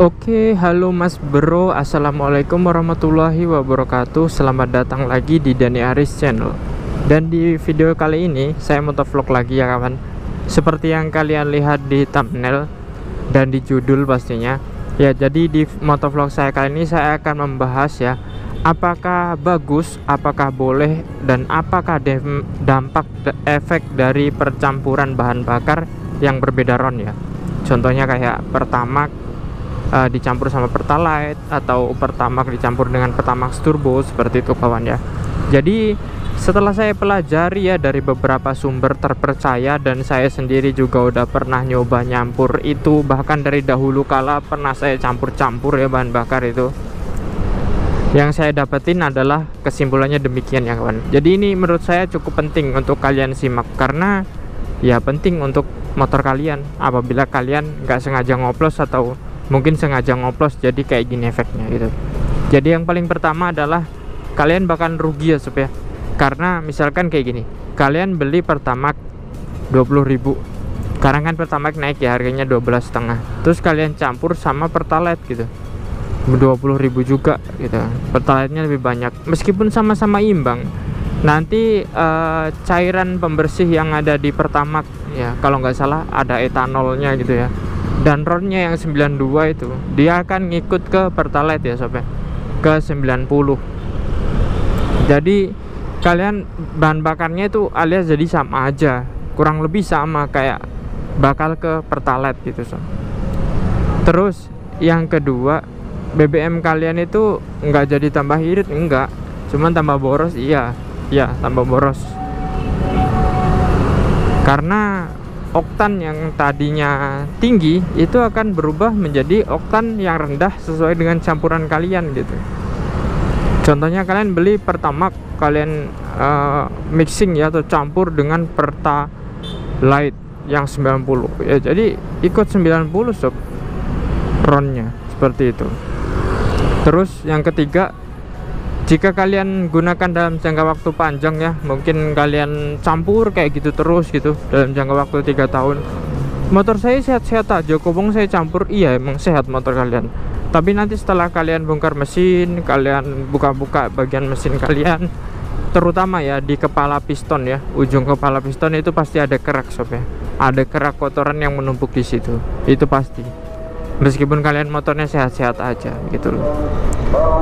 Oke, halo Mas Bro, Assalamualaikum warahmatullahi wabarakatuh. Selamat datang lagi di Dani Aris Channel. Dan di video kali ini saya motovlog lagi ya kawan. Seperti yang kalian lihat di thumbnail dan di judul pastinya. Ya, jadi di motovlog saya kali ini saya akan membahas ya, apakah bagus, apakah boleh, dan apakah dampak efek dari percampuran bahan bakar yang berbeda ron ya. Contohnya kayak Pertamax dicampur sama Pertalite, atau Pertamax dicampur dengan Pertamax Turbo, seperti itu kawan ya. Jadi setelah saya pelajari ya dari beberapa sumber terpercaya, dan saya sendiri juga udah pernah nyoba nyampur itu, bahkan dari dahulu kala pernah saya campur-campur ya bahan bakar itu. Yang saya dapetin adalah kesimpulannya demikian ya kawan. Jadi ini menurut saya cukup penting untuk kalian simak, karena ya penting untuk motor kalian apabila kalian nggak sengaja ngoplos, atau mungkin sengaja ngoplos jadi kayak gini efeknya gitu. Jadi yang paling pertama adalah kalian bakal rugi ya sob ya. Karena misalkan kayak gini, kalian beli Pertamax 20.000, sekarang kan Pertamax naik ya harganya 12,5, terus kalian campur sama Pertalite gitu 20.000 juga gitu. Pertalite-nya lebih banyak, meskipun sama-sama imbang, nanti cairan pembersih yang ada di Pertamax ya, kalau nggak salah ada etanolnya gitu ya, dan ronnya yang 92 itu dia akan ngikut ke Pertalite ya sob ya, ke 90. Jadi kalian bahan bakarnya itu alias jadi sama aja, kurang lebih sama kayak bakal ke Pertalite gitu sob. Terus yang kedua, BBM kalian itu nggak jadi tambah irit, enggak, cuman tambah boros. Iya tambah boros, karena oktan yang tadinya tinggi itu akan berubah menjadi oktan yang rendah sesuai dengan campuran kalian gitu. Contohnya kalian beli Pertamax, kalian mixing ya, atau campur dengan Pertalite yang 90 ya, jadi ikut 90 sob ronnya, seperti itu. Terus yang ketiga, jika kalian gunakan dalam jangka waktu panjang ya, mungkin kalian campur kayak gitu terus gitu dalam jangka waktu 3 tahun. Motor saya sehat-sehat aja, kobong saya campur, iya emang sehat motor kalian. Tapi nanti setelah kalian bongkar mesin, kalian buka-buka bagian mesin kalian, terutama ya di kepala piston ya, ujung kepala piston itu pasti ada kerak sob ya. Ada kerak kotoran yang menumpuk di situ, itu pasti. Meskipun kalian motornya sehat-sehat aja gitu loh.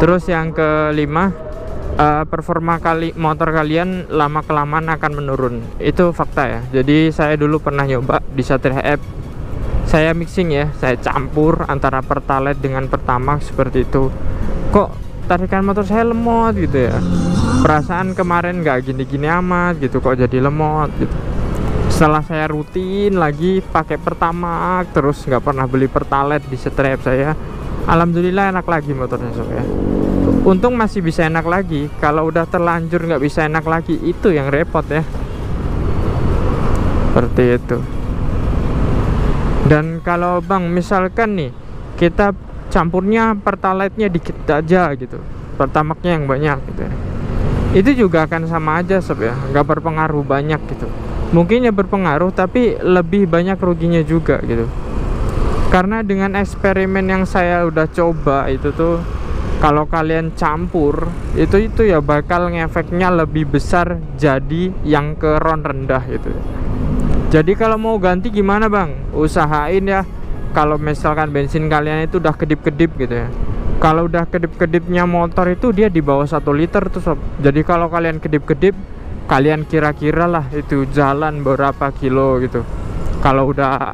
Terus yang kelima, performa motor kalian lama kelamaan akan menurun. Itu fakta ya. Jadi saya dulu pernah nyoba di Satria F, saya mixing ya, saya campur antara Pertalite dengan Pertamax seperti itu. Kok tarikan motor saya lemot gitu ya, perasaan kemarin nggak gini-gini amat gitu, kok jadi lemot gitu. Setelah saya rutin lagi pakai Pertamax, terus nggak pernah beli Pertalite di Satria F saya, alhamdulillah enak lagi motornya sob ya. Untung masih bisa enak lagi. Kalau udah terlanjur nggak bisa enak lagi, itu yang repot ya, seperti itu. Dan kalau bang misalkan nih kita campurnya Pertalite-nya dikit aja gitu, Pertamax-nya yang banyak gitu ya, itu juga akan sama aja sob ya, nggak berpengaruh banyak gitu. Mungkin ya berpengaruh, tapi lebih banyak ruginya juga gitu. Karena dengan eksperimen yang saya udah coba itu tuh, kalau kalian campur itu ya bakal ngefeknya lebih besar jadi yang ke ron rendah gitu. Jadi kalau mau ganti gimana bang, usahain ya kalau misalkan bensin kalian itu udah kedip-kedip gitu ya. Kalau udah kedip-kedipnya motor itu dia di bawah 1 liter tuh sob. Jadi kalau kalian kedip-kedip, kalian kira-kira lah itu jalan berapa kilo gitu. Kalau udah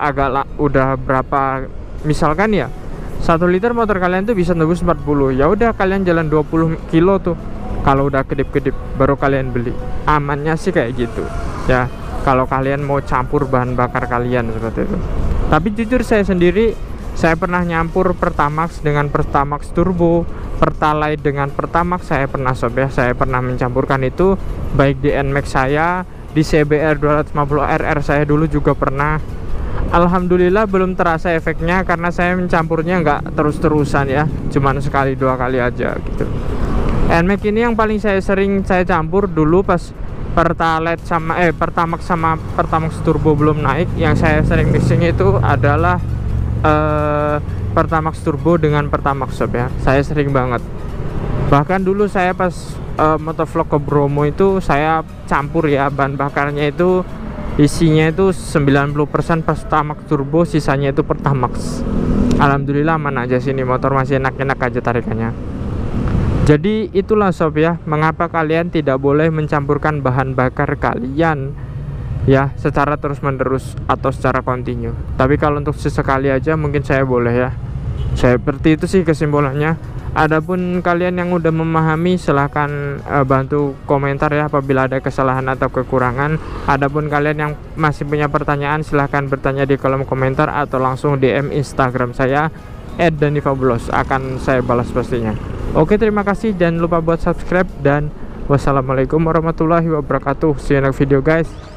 udah berapa, misalkan ya 1 liter motor kalian tuh bisa tembus 40, ya udah kalian jalan 20 kilo tuh. Kalau udah kedip-kedip baru kalian beli. Amannya sih kayak gitu ya, kalau kalian mau campur bahan bakar kalian seperti itu. Tapi jujur saya sendiri, saya pernah nyampur Pertamax dengan Pertamax Turbo, Pertalite dengan Pertamax, saya pernah sob ya. Saya pernah mencampurkan itu baik di NMAX saya, di CBR 250RR saya dulu juga pernah. Alhamdulillah belum terasa efeknya, karena saya mencampurnya nggak terus-terusan ya, cuman sekali 2 kali aja gitu. NMAX ini yang paling sering saya campur dulu pas Pertalite sama Pertamax sama Pertamax Turbo belum naik. Yang saya sering mixing itu adalah Pertamax turbo dengan Pertamax sob ya. Saya sering banget. Bahkan dulu saya pas motovlog ke Bromo itu saya campur ya, bahan bakarnya itu isinya itu 90% Pertamax turbo, sisanya itu Pertamax. Alhamdulillah aman aja sini, motor masih enak-enak aja tarikannya. Jadi itulah sob ya, mengapa kalian tidak boleh mencampurkan bahan bakar kalian ya secara terus menerus atau secara kontinu. Tapi kalau untuk sesekali aja mungkin saya boleh ya. Saya seperti itu sih kesimpulannya. Adapun kalian yang udah memahami silahkan bantu komentar ya apabila ada kesalahan atau kekurangan. Adapun kalian yang masih punya pertanyaan silahkan bertanya di kolom komentar atau langsung DM Instagram saya @danifabulous, akan saya balas pastinya. Oke, terima kasih, jangan lupa buat subscribe dan wassalamualaikum warahmatullahi wabarakatuh. See you next video guys.